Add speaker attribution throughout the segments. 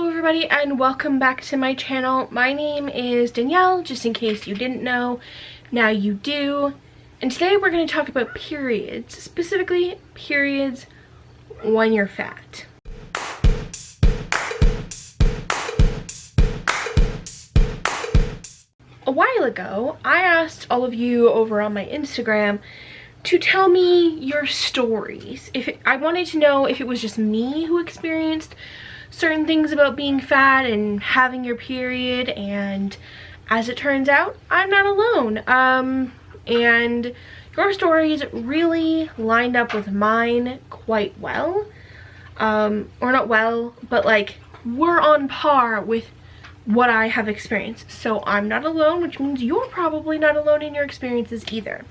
Speaker 1: Hello everybody and welcome back to my channel. My name is Danielle, just in case you didn't know, now you do. And today we're going to talk about periods, specifically periods when you're fat. A while ago, I asked all of you over on my Instagram to tell me your stories. I wanted to know if it was just me who experienced certain things about being fat and having your period, and as it turns out, I'm not alone. And your stories really lined up with mine quite well. Or not well, but like we're on par with what I have experienced. So I'm not alone, which means you're probably not alone in your experiences either.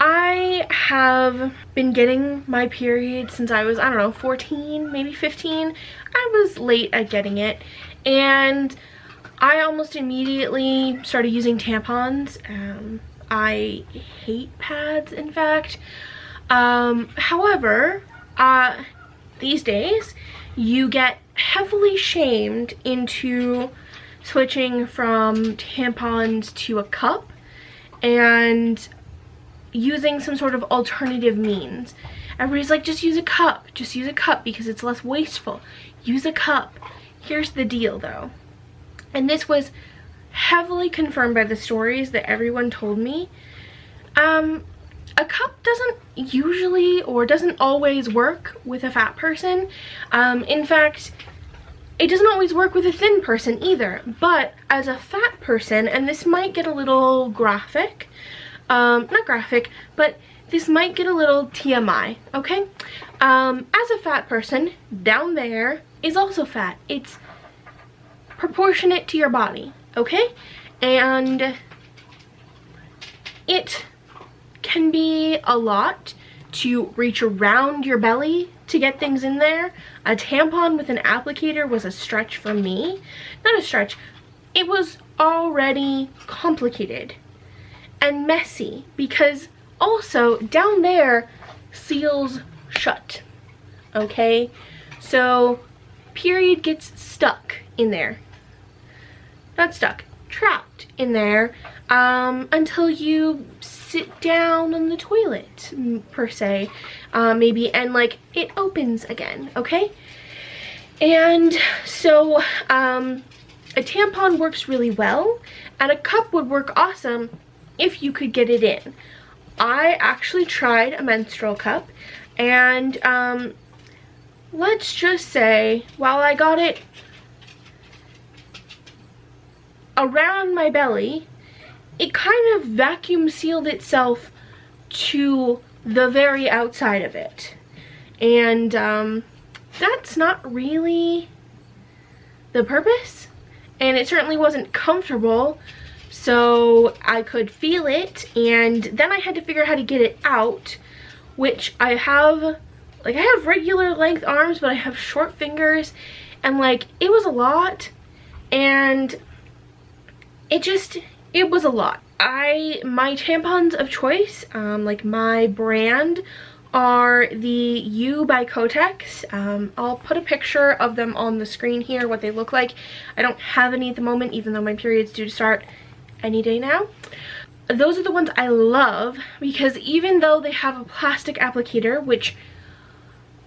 Speaker 1: I have been getting my period since I was, I don't know, 14, maybe 15. I was late at getting it, and I almost immediately started using tampons. I hate pads, in fact. However, these days, you get heavily shamed into switching from tampons to a cup and using some sort of alternative means. Everybody's like, just use a cup because it's less wasteful. Use a cup. Here's the deal though, and this was heavily confirmed by the stories that everyone told me. A cup doesn't usually or doesn't always work with a fat person. In fact, it doesn't always work with a thin person either. But as a fat person, and this might get a little graphic, not graphic, but this might get a little TMI, okay? As a fat person, down there is also fat. It's proportionate to your body, okay? And it can be a lot to reach around your belly to get things in there. A tampon with an applicator was a stretch for me. Not a stretch, it was already complicated and messy because also down there seals shut, okay? So period gets stuck in there. Not stuck, trapped in there until you sit down on the toilet, per se, maybe, and like it opens again, okay? And so a tampon works really well, and a cup would work awesome if you could get it in. I actually tried a menstrual cup, and let's just say while I got it around my belly, it kind of vacuum sealed itself to the very outside of it. And that's not really the purpose, and it certainly wasn't comfortable. So I could feel it, and then I had to figure out how to get it out, which I have, like, I have regular length arms, but I have short fingers, and like it was a lot, and it was a lot. My tampons of choice, like my brand, are the U by Kotex. I'll put a picture of them on the screen here, what they look like. I don't have any at the moment, even though my period's due to start any day now. Those are the ones I love because even though they have a plastic applicator, which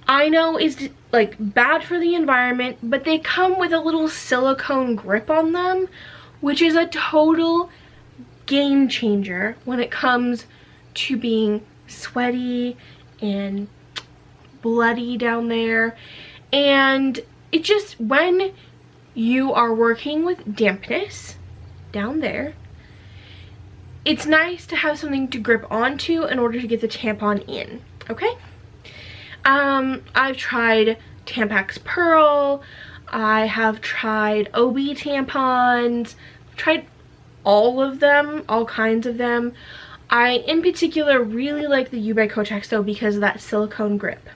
Speaker 1: I know is like bad for the environment, but they come with a little silicone grip on them, which is a total game changer when it comes to being sweaty and bloody down there. And it just, when you are working with dampness down there, it's nice to have something to grip onto in order to get the tampon in, okay? I've tried Tampax Pearl, I have tried OB tampons, tried all of them, all kinds of them. I, in particular, really like the U by Kotex though because of that silicone grip.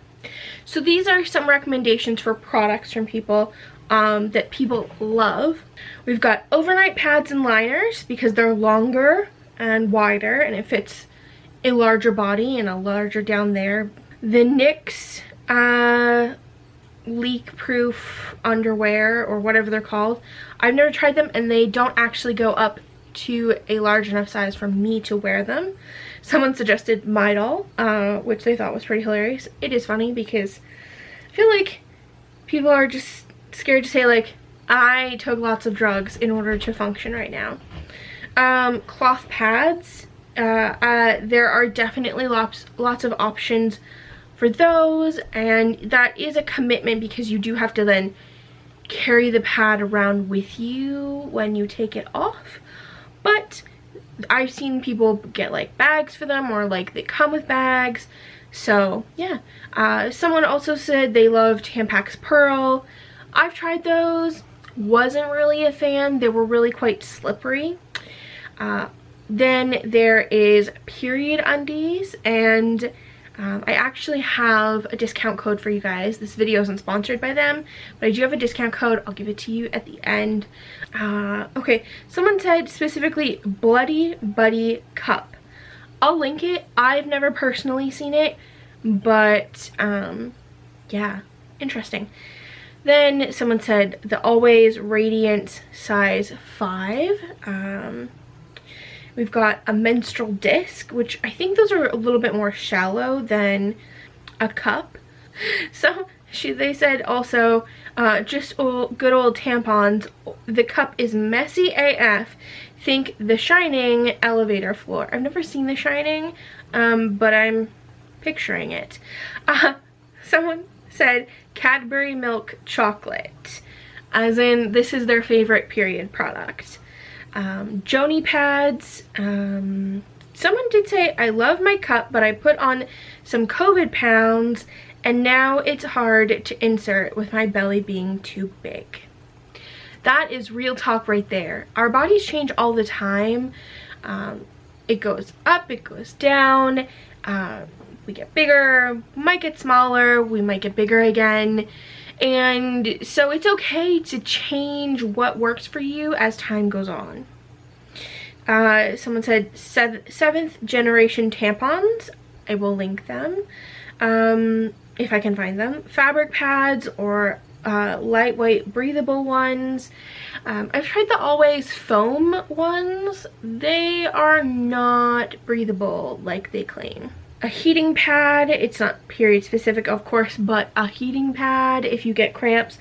Speaker 1: So these are some recommendations for products from people that people love. We've got overnight pads and liners because they're longer and wider and it fits a larger body and a larger down there. The NYX leak-proof underwear or whatever they're called. I've never tried them, and they don't actually go up to a large enough size for me to wear them. Someone suggested Midol, which they thought was pretty hilarious. It is funny because I feel like people are just scared to say, like, I took lots of drugs in order to function right now. Cloth pads. There are definitely lots of options for those, and that is a commitment because you do have to then carry the pad around with you when you take it off. But I've seen people get like bags for them, or like they come with bags. So yeah. Someone also said they loved Tampax Pearl. I've tried those, wasn't really a fan. They were really quite slippery. Then there is Period Undies, and I actually have a discount code for you guys. This video isn't sponsored by them, but I do have a discount code. I'll give it to you at the end. Okay, someone said specifically Bloody Buddy Cup. I'll link it. I've never personally seen it, but yeah, interesting. Then someone said the Always Radiant size 5. We've got a menstrual disc, which I think those are a little bit more shallow than a cup. So they said also just good old tampons. The cup is messy AF. Think The Shining elevator floor. I've never seen The Shining, but I'm picturing it. Someone said Cadbury milk chocolate, as in this is their favorite period product. Joni pads. Someone did say, I love my cup, but I put on some COVID pounds and now it's hard to insert with my belly being too big. That is real talk right there. Our bodies change all the time. It goes up, it goes down. We get bigger, might get smaller, we might get bigger again. And so it's okay to change what works for you as time goes on. Someone said 7th generation tampons. I will link them if I can find them. Fabric pads or lightweight breathable ones. I've tried the Always foam ones. They are not breathable like they claim. A heating pad. It's not period specific, of course, but a heating pad if you get cramps.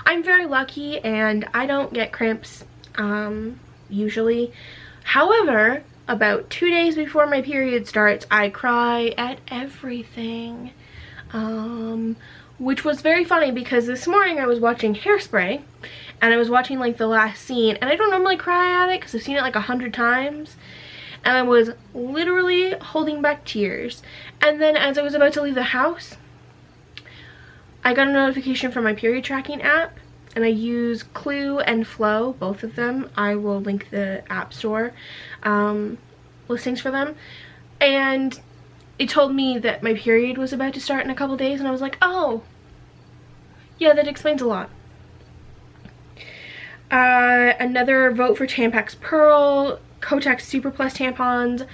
Speaker 1: I'm very lucky and I don't get cramps usually. However, about 2 days before my period starts, I cry at everything. Which was very funny because this morning I was watching Hairspray and I was watching like the last scene, and I don't normally cry at it because I've seen it like 100 times. And I was literally holding back tears. And then as I was about to leave the house, I got a notification from my period tracking app, and I use Clue and Flow, both of them. I will link the app store listings for them. And it told me that my period was about to start in a couple days, and I was like, oh, yeah, that explains a lot. Another vote for Tampax Pearl. Kotex Super Plus tampons.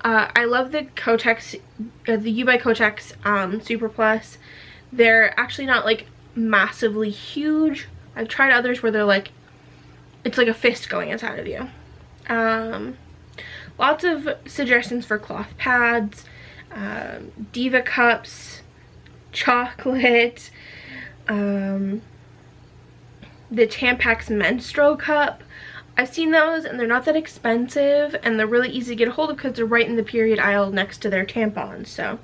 Speaker 1: I love the Kotex, the U by Kotex Super Plus. They're actually not like massively huge. I've tried others where they're like, it's like a fist going inside of you. Lots of suggestions for cloth pads, Diva cups, chocolate, the Tampax menstrual cup. I've seen those and they're not that expensive and they're really easy to get a hold of because they're right in the period aisle next to their tampons. So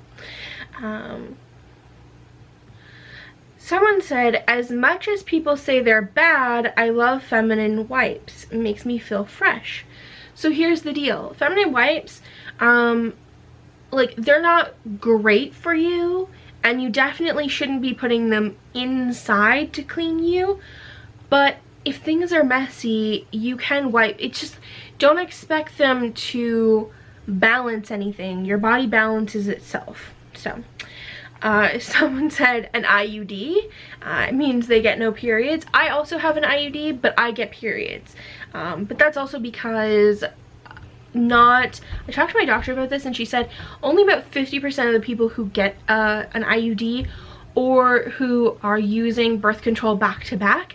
Speaker 1: someone said, as much as people say they're bad, I love feminine wipes. It makes me feel fresh. So here's the deal. Feminine wipes, like, they're not great for you, and you definitely shouldn't be putting them inside to clean you, but if things are messy, you can wipe. It's just, don't expect them to balance anything. Your body balances itself. So someone said an IUD. It means they get no periods. I also have an IUD, but I get periods. But that's also because I talked to my doctor about this, and she said only about 50% of the people who get an IUD or who are using birth control back to back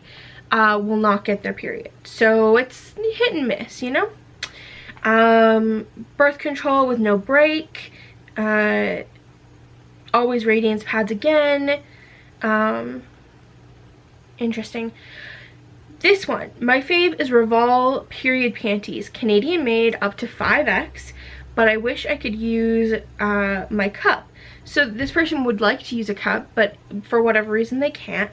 Speaker 1: will not get their period. So it's hit and miss, you know? Birth control with no break, always radiance pads again. Interesting. This one, my fave is Revol period panties, Canadian made, up to 5X, but I wish I could use my cup. So this person would like to use a cup, but for whatever reason they can't.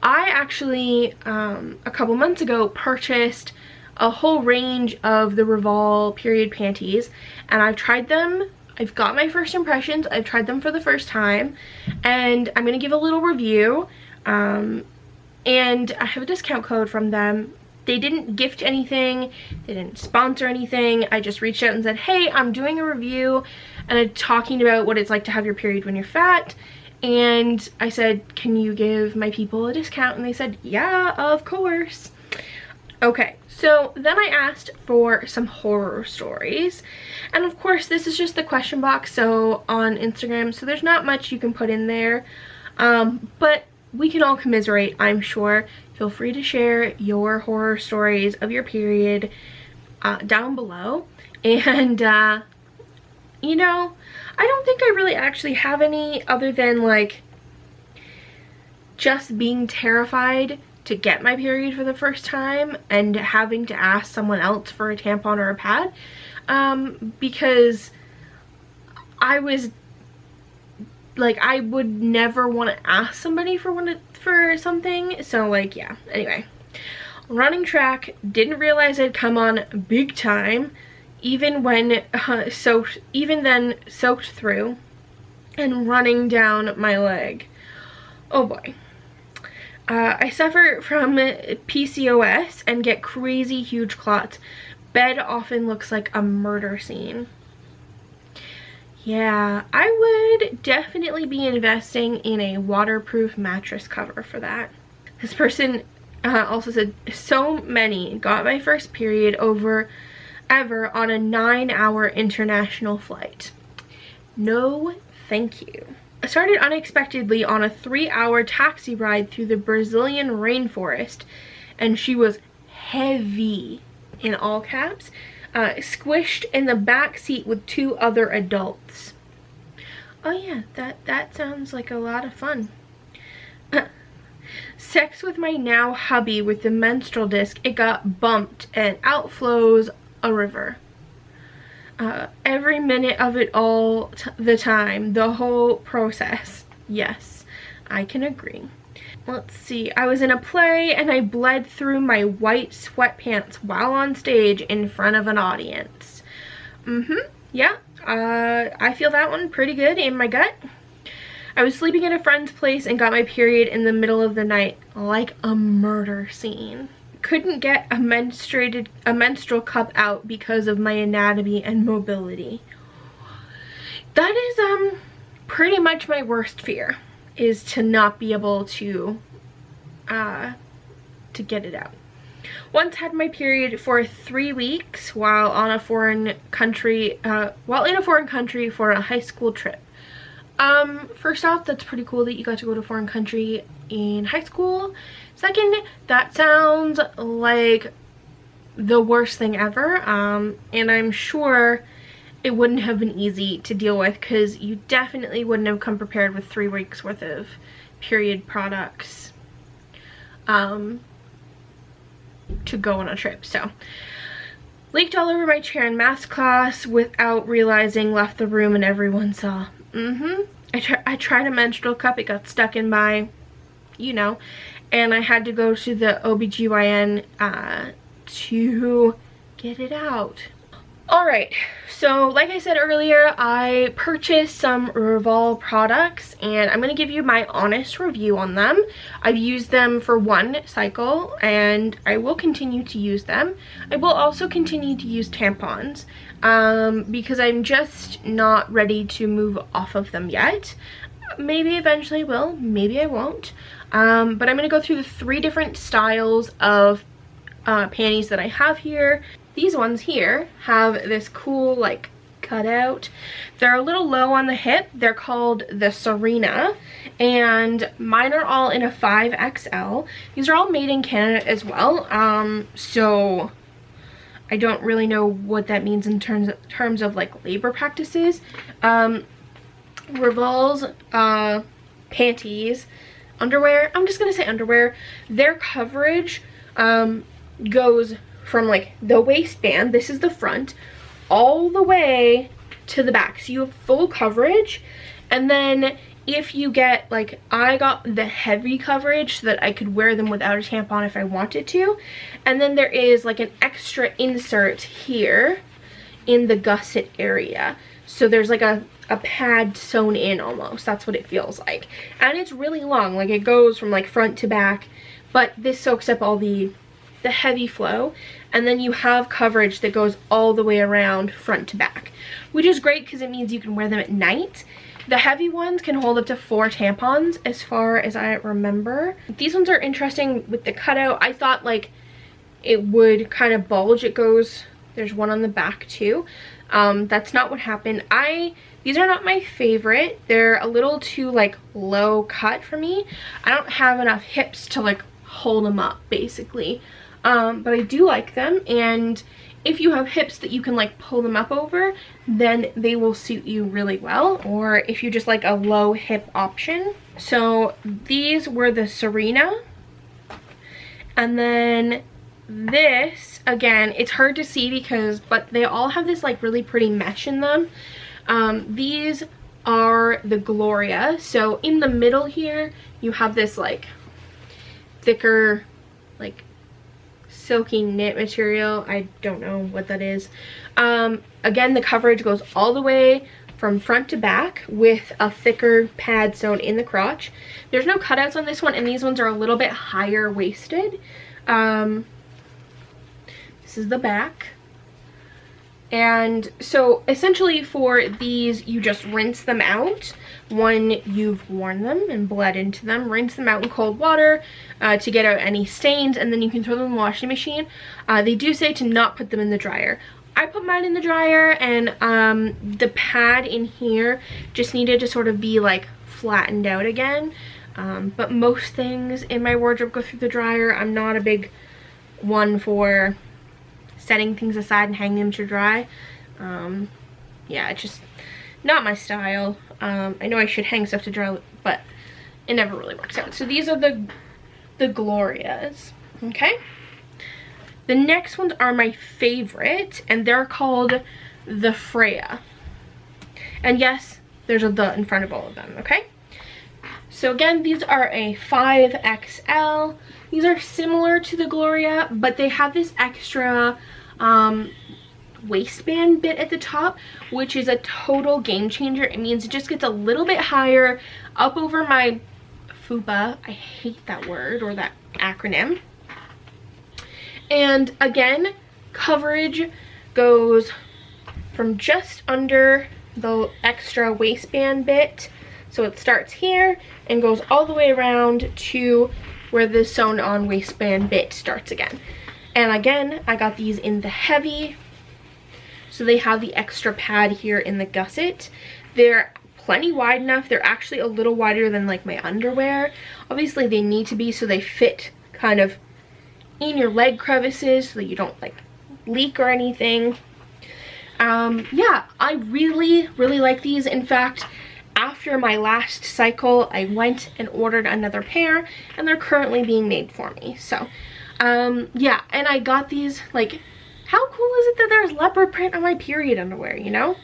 Speaker 1: I actually, a couple months ago, purchased a whole range of the Revol period panties, and I've tried them. I've got my first impressions. I've tried them for the first time, and I'm gonna give a little review. And I have a discount code from them. They didn't gift anything, they didn't sponsor anything. I just reached out and said, hey, I'm doing a review and I'm talking about what it's like to have your period when you're fat. And I said, can you give my people a discount? And they said, yeah, of course. Okay, so then I asked for some horror stories. And of course, this is just the question box so on Instagram, so there's not much you can put in there. But we can all commiserate, I'm sure. Feel free to share your horror stories of your period down below. And, you know, I don't think I really actually have any other than, like, just being terrified to get my period for the first time and having to ask someone else for a tampon or a pad. Because I was like, I would never want to ask somebody for something. So like, yeah, anyway, running track, didn't realize I'd come on big time, even when soaked through and running down my leg. Oh boy. I suffer from PCOS and get crazy huge clots. Bed often looks like a murder scene. Yeah, I would definitely be investing in a waterproof mattress cover for that. This person also said, so many got my first period ever on a 9-hour international flight. No, thank you. I started unexpectedly on a 3-hour taxi ride through the Brazilian rainforest, and she was heavy, in all caps, squished in the back seat with 2 other adults. Oh yeah, that sounds like a lot of fun. Sex with my now hubby with the menstrual disc, it got bumped and outflows a river. Every minute of it all the time, the whole process. Yes, I can agree. Let's see, I was in a play and I bled through my white sweatpants while on stage in front of an audience. Yeah, I feel that one pretty good in my gut. I was sleeping at a friend's place and got my period in the middle of the night, like a murder scene. Couldn't get a menstrual cup out because of my anatomy and mobility. That is pretty much my worst fear, is to not be able to get it out. Once had my period for 3 weeks while in a foreign country for a high school trip. First off, that's pretty cool that you got to go to a foreign country in high school. Second, that sounds like the worst thing ever, and I'm sure it wouldn't have been easy to deal with because you definitely wouldn't have come prepared with 3 weeks worth of period products to go on a trip. So leaked all over my chair in math class without realizing, left the room and everyone saw. I tried a menstrual cup, it got stuck in my, you know, and I had to go to the OBGYN to get it out. Alright, so like I said earlier, I purchased some Revol products and I'm going to give you my honest review on them. I've used them for 1 cycle and I will continue to use them. I will also continue to use tampons because I'm just not ready to move off of them yet. Maybe eventually I will, maybe I won't. But I'm going to go through the 3 different styles of panties that I have here. These ones here have this cool like cutout. They're a little low on the hip. They're called the Serena, and mine are all in a 5XL. These are all made in Canada as well, so I don't really know what that means in terms of like labor practices. Revol's panties, underwear, I'm just gonna say underwear, their coverage goes from like the waistband, this is the front, all the way to the back, so you have full coverage. And then if you get, like, I got the heavy coverage so that I could wear them without a tampon if I wanted to. And then there is like an extra insert here in the gusset area, so there's like a pad sewn in almost. That's what it feels like. And it's really long, like it goes from like front to back, but this soaks up all the heavy flow. And then you have coverage that goes all the way around front to back, which is great because it means you can wear them at night. The heavy ones can hold up to 4 tampons as far as I remember. These ones are interesting with the cutout. I thought like it would kind of bulge. It goes, there's one on the back too. That's not what happened. These are not my favorite. They're a little too like low cut for me. I don't have enough hips to like hold them up basically. But I do like them, and if you have hips that you can like pull them up over, then they will suit you really well. Or if you just like a low hip option. So these were the Serena, and then this, again, it's hard to see but they all have this like really pretty mesh in them. These are the Gloria. So in the middle here you have this like thicker like silky knit material. I don't know what that is. Again, the coverage goes all the way from front to back with a thicker pad sewn in the crotch. There's no cutouts on this one, and these ones are a little bit higher waisted. This is the back. And so essentially for these, you just rinse them out when you've worn them and bled into them. Rinse them out in cold water to get out any stains, and then you can throw them in the washing machine. They do say to not put them in the dryer. I put mine in the dryer, and the pad in here just needed to sort of be like flattened out again. But most things in my wardrobe go through the dryer. I'm not a big one for setting things aside and hanging them to dry. Yeah, it's just not my style. I know I should hang stuff to dry, but it never really works out. So these are the Glorias, okay? The next ones are my favorite, and they're called the Freya. And yes, there's a "the" in front of all of them, okay? So again, these are a 5XL. These are similar to the Gloria, but they have this extra waistband bit at the top, which is a total game changer. It means it just gets a little bit higher up over my fupa. I hate that word or that acronym. And again, coverage goes from just under the extra waistband bit. So it starts here and goes all the way around to where the sewn on waistband bit starts again. And again, I got these in the heavy, so they have the extra pad here in the gusset. They're plenty wide enough. They're actually a little wider than like my underwear. Obviously they need to be so they fit kind of in your leg crevices so that you don't like leak or anything. Yeah, I really like these. In fact, after my last cycle, I went and ordered another pair, and they're currently being made for me. So yeah, and I got these, like, how cool is it that there's leopard print on my period underwear, you know?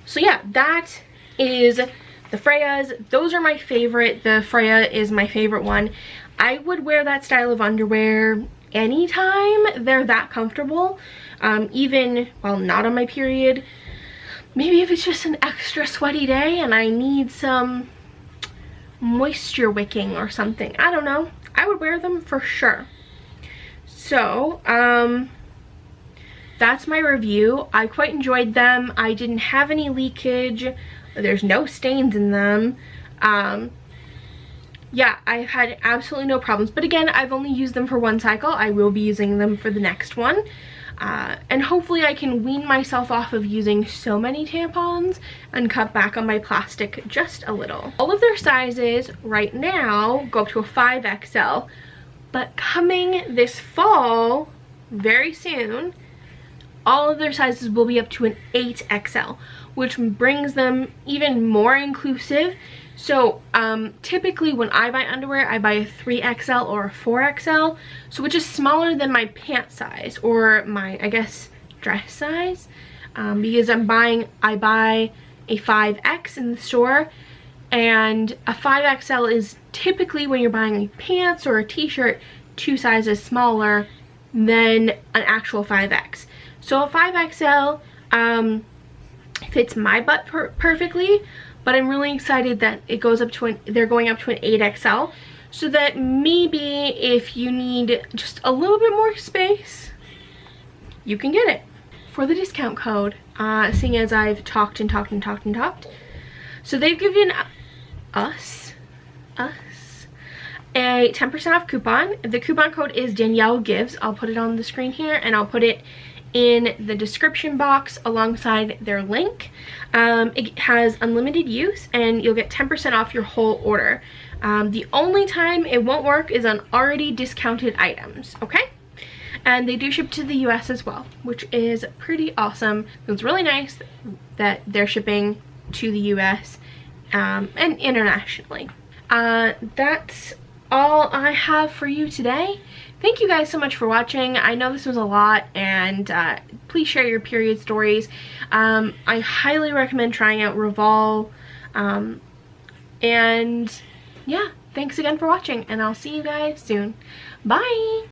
Speaker 1: So yeah, that is the Freyas. Those are my favorite. The Freya is my favorite one. I would wear that style of underwear anytime. They're that comfortable, even while not on my period. Maybe if it's just an extra sweaty day and I need some moisture wicking or something, I don't know, I would wear them for sure. So that's my review. I quite enjoyed them. I didn't have any leakage. There's no stains in them. yeah, I've had absolutely no problems. But again, I've only used them for one cycle. I will be using them for the next one. And hopefully I can wean myself off of using so many tampons and cut back on my plastic just a little. All of their sizes right now go up to a 5XL, but coming this fall, very soon, all of their sizes will be up to an 8XL, which brings them even more inclusive. So typically when I buy underwear, I buy a 3XL or a 4XL, so which is smaller than my pant size or my, I guess, dress size, because I buy a 5X in the store, and a 5XL is typically, when you're buying pants or a t-shirt, 2 sizes smaller than an actual 5X. So a 5XL fits my butt perfectly, but I'm really excited that it goes up to they're going up to an 8XL, so that maybe if you need just a little bit more space, you can get it. For the discount code, seeing as I've talked, so they've given us a 10% off coupon. The coupon code is Danielle Gives. I'll put it on the screen here, and I'll put it in the description box alongside their link. It has unlimited use, and you'll get 10% off your whole order. The only time it won't work is on already discounted items, okay? And they do ship to the US as well, which is pretty awesome. It's really nice that they're shipping to the US and internationally. That's all I have for you today. Thank you guys so much for watching. I know this was a lot, and please share your period stories. I highly recommend trying out Revol. And yeah, thanks again for watching, and I'll see you guys soon. Bye!